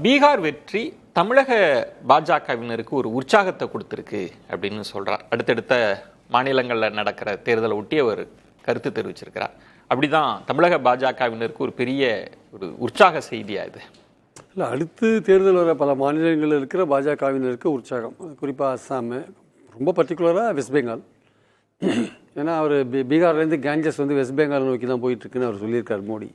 பீகார் வெற்றி தமிழக பாஜகவினருக்கு ஒரு உற்சாகத்தை கொடுத்துருக்கு அப்படின்னு சொல்றார். அடுத்தடுத்த மாநிலங்களில் நடக்கிற தேர்தலை ஒட்டி அவர் கருத்து தெரிவிச்சிருக்கிறார். அப்படிதான் தமிழக பாஜகவினருக்கு ஒரு பெரிய ஒரு உற்சாக செய்தியா இது? இல்லை, அடுத்து தேர்தல் வர பல மாநிலங்களில் இருக்கிற பாஜகவினருக்கு உற்சாகம். குறிப்பாக அஸ்ஸாம், ரொம்ப பர்டிகுலராக வெஸ்ட் பெங்கால். ஏன்னா அவர் பீகார்லேருந்து கேஞ்சஸ் வெஸ்ட் பெங்கால் நோக்கி தான் போயிட்டுருக்குன்னு அவர் சொல்லியிருக்கார் மோடி.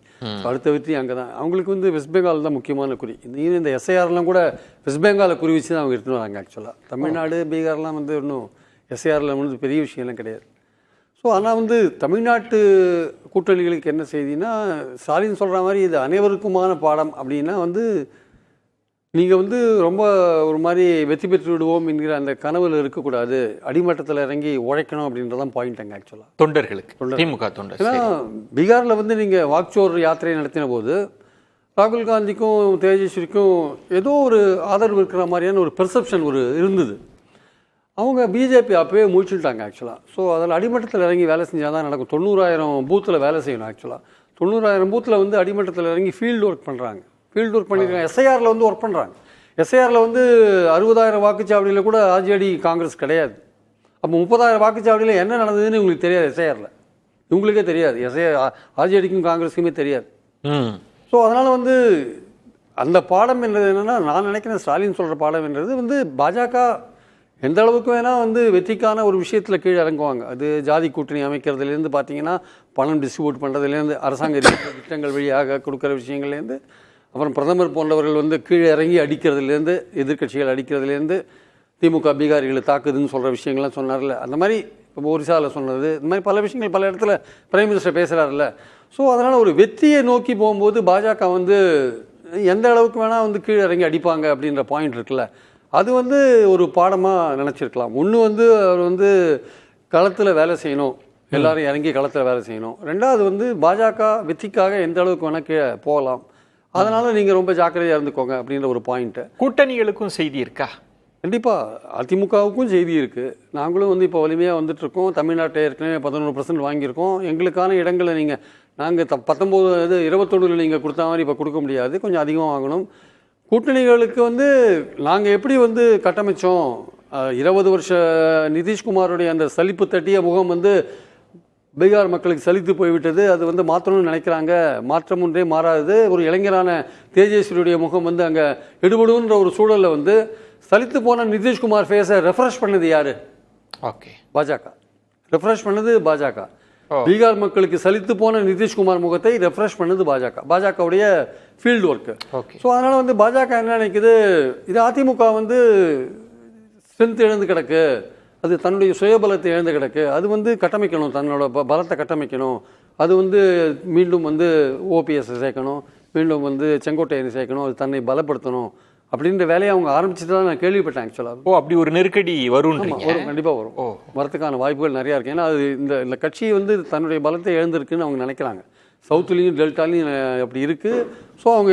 அடுத்த வெற்றி அங்கே தான். அவங்களுக்கு வெஸ்ட் பெங்கால் தான் முக்கியமான குறி. இந்த எஸ்ஐஆர்லாம் கூட வெஸ்ட் பெங்காலை குறி வச்சு தான் அவங்க எடுத்துன்னு வராங்க. ஆக்சுவலாக தமிழ்நாடு பீகார்லாம் இன்னும் எஸ்ஐஆரில் பெரிய விஷயம்லாம் கிடையாது. ஸோ ஆனால் தமிழ்நாட்டு கூட்டணிகளுக்கு என்ன செய்தின்னா, ஸ்டாலின் சொல்கிற மாதிரி இது அனைவருக்குமான பாடம் அப்படின்னா நீங்கள் ரொம்ப ஒரு மாதிரி வெற்றி பெற்று விடுவோம் என்கிற அந்த கனவில் இருக்கக்கூடாது. அடிமட்டத்தில் இறங்கி உழைக்கணும் அப்படின்றதான் பாயிண்ட் அங்கே ஆக்சுவலாக தொண்டர்களுக்கு, திமுக தொண்டர். ஏன்னா பீகாரில் நீங்கள் வாக்சோர் யாத்திரை நடத்தின போது ராகுல் காந்திக்கும் தேஜஸ்வரிக்கும் ஏதோ ஒரு ஆதரவு இருக்கிற மாதிரியான ஒரு பெர்செப்ஷன் இருந்தது. அவங்க பிஜேபி அப்போவே முடிச்சுட்டாங்க ஆக்சுவலாக. ஸோ அதில் அடிமட்டத்தில் இறங்கி வேலை செஞ்சால் தான் நடக்கும். 90,000 பூத்தில் வேலை செய்யணும். ஆக்சுவலாக 90,000 பூத்தில் அடிமட்டத்தில் இறங்கி ஃபீல்டு ஒர்க் பண்ணுறாங்க. ஃபீல்டு ஒர்க் பண்ணியிருக்காங்க. எஸ்ஐஆரில் ஒர்க் பண்ணுறாங்க. எஸ்ஐஆரில் 60,000 வாக்குச்சாவடியில் கூட ஆர்ஜேடி காங்கிரஸ் கிடையாது. அப்போ 30,000 வாக்குச்சாவடியில் என்ன நடந்ததுன்னு உங்களுக்கு தெரியாது. எஸ்ஐஆரில் உங்களுக்கே தெரியாது. ஆர்ஜேடிக்கும் காங்கிரஸுக்குமே தெரியாது. ஸோ அதனால் அந்த பாடம் என்றது என்னென்னா, நான் நினைக்கிறேன் ஸ்டாலின் சொல்கிற பாடம் என்றது பாஜக எந்த அளவுக்கு வேணால் வெற்றிக்கான ஒரு விஷயத்தில் கீழே இறங்குவாங்க. அது ஜாதி கூட்டணி அமைக்கிறதுலேருந்து பார்த்தீங்கன்னா, பணம் டிஸ்ட்ரிபியூட் பண்ணுறதுலேருந்து, அரசாங்க திட்டங்கள் வழியாக கொடுக்குற விஷயங்கள்லேருந்து, அப்புறம் பிரதமர் போன்றவர்கள் கீழே இறங்கி அடிக்கிறதுலேருந்து, எதிர்கட்சிகள் அடிக்கிறதுலேருந்து, திமுக பீகாரிகளை தாக்குதுன்னு சொல்கிற விஷயங்கள்லாம் சொன்னார்ல, அந்த மாதிரி இப்போ ஒரிசாவில் சொன்னது, இந்த மாதிரி பல விஷயங்கள் பல இடத்துல பிரைம் மினிஸ்டர் பேசுகிறார்ல. ஸோ அதனால் ஒரு வெற்றியை நோக்கி போகும்போது பாஜக எந்த அளவுக்கு வேணால் கீழே இறங்கி அடிப்பாங்க அப்படின்ற பாயிண்ட் இருக்குல்ல, அது ஒரு பாடமாக நினச்சிருக்கலாம். ஒன்று அவர் களத்தில் வேலை செய்யணும், எல்லாரும் இறங்கி களத்தில் வேலை செய்யணும். ரெண்டாவது பாஜக வெற்றிக்காக எந்த அளவுக்கு வேணால் கீழே போகலாம், அதனால் நீங்கள் ரொம்ப ஜாக்கிரதையாக இருந்துக்கோங்க அப்படின்ற ஒரு பாயிண்ட்டு. கூட்டணிகளுக்கும் செய்தி இருக்கா? கண்டிப்பாக அதிமுகவுக்கும் செய்தி இருக்குது. நாங்களும் இப்போ வலிமையாக வந்துட்டுருக்கோம். தமிழ்நாட்டை ஏற்கனவே 11% வாங்கியிருக்கோம். எங்களுக்கான இடங்களை நாங்கள் 19 21 நீங்கள் கொடுத்த மாதிரி இப்போ கொடுக்க முடியாது, கொஞ்சம் அதிகமாக வாங்கணும். கூட்டணிகளுக்கு நாங்கள் எப்படி கட்டமைச்சோம், 20 வருஷ நிதிஷ்குமாருடைய அந்த சலிப்பு தட்டிய முகம் பீகார் மக்களுக்கு சலித்து போய்விட்டது. அது மாற்றணும்னு நினைக்கிறாங்க. மாற்றம் ஒன்றே மாறாது. ஒரு இளைஞரான தேஜஸ்வரியுடைய முகம் அங்கே எடுபடுன்ற ஒரு சூழலில் சலித்து போன நிதிஷ்குமார் ஃபேஸை ரெஃப்ரெஷ் பண்ணது யார்? ஓகே, பாஜக ரெஃப்ரெஷ் பண்ணது. பாஜக பீகார் மக்களுக்கு சலித்து போன நிதிஷ்குமார் முகத்தை ரெஃப்ரெஷ் பண்ணது பாஜகவுடைய ஃபீல்டு ஒர்க்கு. ஸோ அதனால் பாஜக என்ன நினைக்குது, இது அதிமுக ஸ்ட்ரென்த் இழந்து கிடக்கு, அது தன்னுடைய சுயபலத்தை இழந்து கிடக்கு, அது கட்டமைக்கணும், தன்னோட பலத்தை கட்டமைக்கணும், அது மீண்டும் ஓபிஎஸ் சேர்க்கணும், மீண்டும் செங்கோட்டையனை சேர்க்கணும், அது தன்னை பலப்படுத்தணும் அப்படின்ற வேலையை அவங்க ஆரம்பிச்சுட்டு தான் நான் கேள்விப்பட்டேன் ஆக்சுவலாக. அப்படி ஒரு நெருக்கடி வரும்? கண்டிப்பாக வரும். வரத்துக்கான வாய்ப்புகள் நிறையா இருக்குது. ஏன்னா அது இந்த கட்சி தன்னுடைய பலத்தை இழந்திருக்குன்னு அவங்க நினைக்கிறாங்க. சவுத்துலேயும் டெல்டாலையும் அப்படி இருக்குது. ஸோ அவங்க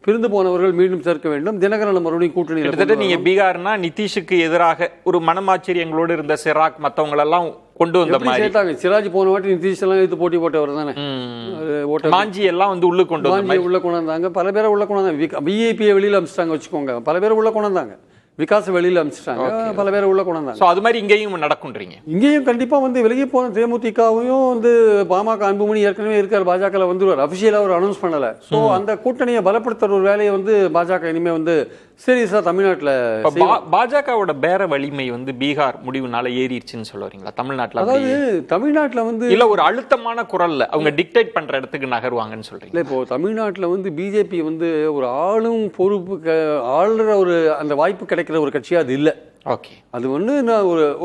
பிரிந்து போனவர்கள் மீண்டும் சேர்க்க வேண்டும். தினகரன் மறுபடியும் கூட்டணி. கிட்டத்தட்ட நீங்கள் பீகார்னா நிதிஷுக்கு எதிராக ஒரு மனமாச்சரியங்களோடு இருந்த சிராக் மற்றவங்களெல்லாம் கொண்டு வந்த மாதிரி சேர்த்தாங்க. சிராஜ் போன வாட்டி நிதிஷ் எல்லாம் எடுத்து போட்டி போட்டவர் தானே. மாஞ்சி எல்லாம் உள்ள கொண்டு வந்தாங்க. பல பேரை உள்ள கொண்டு வந்தாங்க. விஐபியை வெளியில் அமிச்சிட்டாங்க வச்சுக்கோங்க. பல பேரை உள்ள கொண்டு வந்தாங்க. விகாஸ் வெளியில் அமிச்சிட்டாங்க. பல பேரை உள்ள கொண்டு வந்தாங்க. அது மாதிரி இங்கேயும் நடக்கும்ன்றீங்க? இங்கேயும் கண்டிப்பாக விலகி போன தேமுதிகவும் பாமக அன்புமணி ஏற்கனவே இருக்கார். பாஜக அபிஷியலாக ஒரு அனௌன்ஸ் பண்ணலை. ஸோ அந்த கூட்டணியை பலப்படுத்துற ஒரு வேலையை பாஜக இனிமேல் சீரியஸாக தமிழ்நாட்டில். பாஜகவோட பேர வலிமை பீகார் முடிவுனால ஏறிடுச்சுன்னு சொல்ல வரீங்களா? தமிழ்நாட்டில் அதாவது தமிழ்நாட்டில் இல்லை ஒரு அழுத்தமான குரல்ல அவங்க டிக்டேட் பண்ற இடத்துக்கு நகருவாங்கன்னு சொல்றீங்க? இல்லை, இப்போ தமிழ்நாட்டில் பிஜேபி ஒரு ஆளும் பொறுப்பு ஆளுற ஒரு அந்த வாய்ப்பு கிடைக்கிற ஒரு கட்சியா அது இல்லை. ஓகே, அது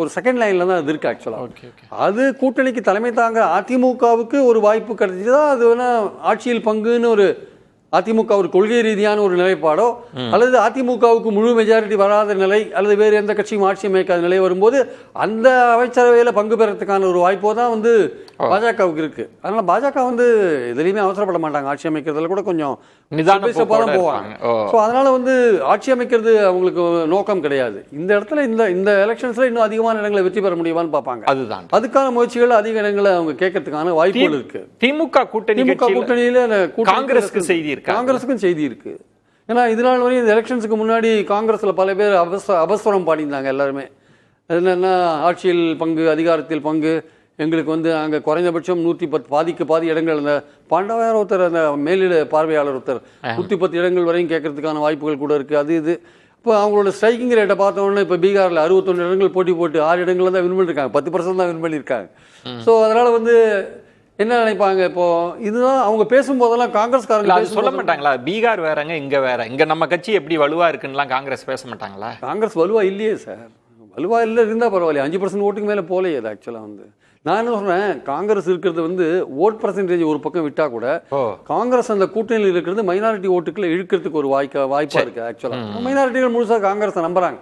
ஒரு செகண்ட் லைன்ல தான் அது இருக்கு ஆக்சுவலாக. அது கூட்டணிக்கு தலைமை தாங்க அதிமுகவுக்கு ஒரு வாய்ப்பு கிடைச்சதா, அது ஆட்சியில் பங்குன்னு ஒரு அதிமுக ஒரு கொள்கை ரீதியான ஒரு நிலைப்பாடோ, அல்லது அதிமுகவுக்கு முழு மெஜாரிட்டி வராத நிலை, அல்லது வேறு எந்த கட்சியும் ஆட்சி அமைக்காத நிலை வரும்போது அந்த அமைச்சரவையில் பங்கு பெறத்துக்கான ஒரு வாய்ப்போ தான் பாஜகவுக்கு இருக்கு. அதனால பாஜக எதுலையுமே அவசரப்பட மாட்டாங்க. ஆட்சி அமைக்கிறதுல கூட கொஞ்சம் நிதானமாக போவாங்க. ஸோ அதனால ஆட்சி அமைக்கிறது அவங்களுக்கு நோக்கம் கிடையாது. இந்த இடத்துல இந்த எலெக்ஷன்ஸ்ல இன்னும் அதிகமான இடங்களை வெற்றி பெற முடியுமான்னு பார்ப்பாங்க. அதுதான் அதுக்கான முயற்சிகள் அதிக இடங்களை அவங்க கேட்கறதுக்கான வாய்ப்புகள் இருக்கு. திமுக கூட்டணியில காங்கிரஸுக்கு செய்தி இருக்கு. காங்கிரஸுக்கும் செய்தி இருக்கு. ஏன்னா இதனால் வரையும் இந்த எலெக்ஷன்ஸுக்கு முன்னாடி காங்கிரஸில் பல பேர் அபஸ்வரம் பாடியிருந்தாங்க எல்லாருமே. என்னென்னா ஆட்சியில் பங்கு, அதிகாரத்தில் பங்கு, எங்களுக்கு வந்து அங்கே குறைந்தபட்சம் 110 பாதிக்கு பாதி இடங்கள், அந்த பாண்டவாயார் ஒருத்தர், அந்த மேலிட பார்வையாளர் ஒருத்தர் 110 இடங்கள் வரையும் கேட்கறதுக்கான வாய்ப்புகள் கூட இருக்குது. அது இது இப்போ அவங்களோட ஸ்ட்ரைக்கிங் ரேட்டை பார்த்தோன்னே இப்போ பீகாரில் 61 இடங்கள் போட்டி போட்டு 6 இடங்களில் தான் வின் பண்ணியிருக்காங்க, 10% தான் வின் பண்ணியிருக்காங்க. ஸோ அதனால் வந்து என்ன நினைப்பாங்க, இப்போ இதுதான் அவங்க பேசும்போதெல்லாம் காங்கிரஸ்காரங்க சொல்ல மாட்டாங்களா, பீகார் வேறங்க இங்க வேற, இங்க நம்ம கட்சி எப்படி வலுவா இருக்குன்னுலாம் காங்கிரஸ் பேச மாட்டாங்களா? காங்கிரஸ் வலுவா இல்லையே சார், வலுவா இல்லை இருந்தால் பரவாயில்ல, 5% ஓட்டுக்கு மேலே போலையே. அது ஆக்சுவலாக வந்து நான் என்ன சொல்றேன், காங்கிரஸ் இருக்கிறது வந்து ஓட் பர்சன்டேஜ் ஒரு பக்கம் விட்டா கூட காங்கிரஸ் அந்த கூட்டணியில் இருக்கிறது மைனாரிட்டி ஓட்டுக்குள்ள இழுக்கிறதுக்கு ஒரு வாய்ப்பா இருக்கு. ஆக்சுவலாக மைனாரிட்டிகள் முழுசாக காங்கிரஸை நம்புறாங்க,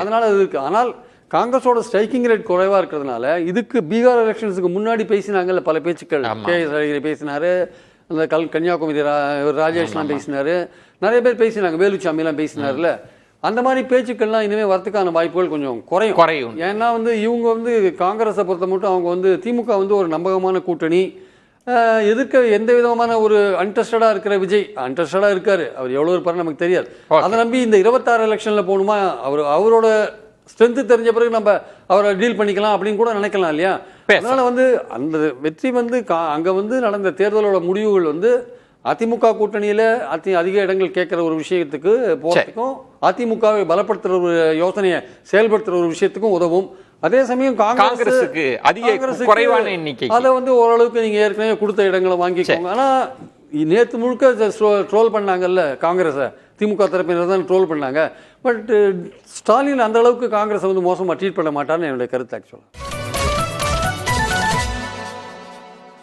அதனால அது இருக்கு. ஆனால் காங்கிரஸோட ஸ்ட்ரைக்கிங் ரேட் குறைவா இருக்கிறதுனால இதுக்கு பீகார் எலெக்ஷன்ஸுக்கு முன்னாடி பேசினாங்கல்ல பல பேச்சுக்கள், கே.எஸ். அழகிரி பேசினாரு, அந்த கன்னியாகுமரி ராஜேஷ்லாம் பேசினாரு, நிறைய பேர் பேசினாங்க, வேலுச்சாமிலாம் பேசினார்ல. அந்த மாதிரி பேச்சுக்கள்லாம் இனிமேல் வரதுக்கான வாய்ப்புகள் கொஞ்சம் குறையும். ஏன்னா வந்து இவங்க வந்து காங்கிரஸை பொறுத்த மட்டும் அவங்க வந்து திமுக வந்து ஒரு நம்பகமான கூட்டணி, எதிர்க்க எந்த விதமான ஒரு அன்ட்ரஸ்டடாக இருக்கிற விஜய் அன்ட்ரஸ்டடாக இருக்காரு, அவர் எவ்வளோ இருப்பாரு நமக்கு தெரியாது. அதை நம்பி இந்த 26 எலெக்ஷனில் போகணுமா, அவரோட ஸ்ட்ரென்த்து தெரிஞ்ச பிறகு நம்ம அவரை டீல் பண்ணிக்கலாம் அப்படின்னு கூட நினைக்கலாம் இல்லையா? அதனால வந்து அந்த வெற்றி வந்து அங்கே வந்து நடந்த தேர்தலோட முடிவுகள் வந்து அதிமுக கூட்டணியில் அதிக இடங்கள் கேட்குற ஒரு விஷயத்துக்கு போகிறதுக்கும், அதிமுகவை பலப்படுத்துகிற ஒரு யோசனையை செயல்படுத்துகிற ஒரு விஷயத்துக்கும் உதவும். அதே சமயம் காங்கிரஸுக்கு குறைவான எண்ணிக்கை அதை வந்து ஓரளவுக்கு நீங்கள் ஏற்கனவே கொடுத்த இடங்களை வாங்கிக்கோங்க. ஆனால் நேற்று முழுக்க ட்ரோல் பண்ணாங்கல்ல காங்கிரஸை, திமுக தரப்பினர் தான் ட்ரோல் பண்ணாங்க. பட் ஸ்டாலின் அந்த அளவுக்கு காங்கிரஸை வந்து மோசமாக ட்ரீட் பண்ண மாட்டார்னு என்னுடைய கருத்து ஆக்சுவலாக.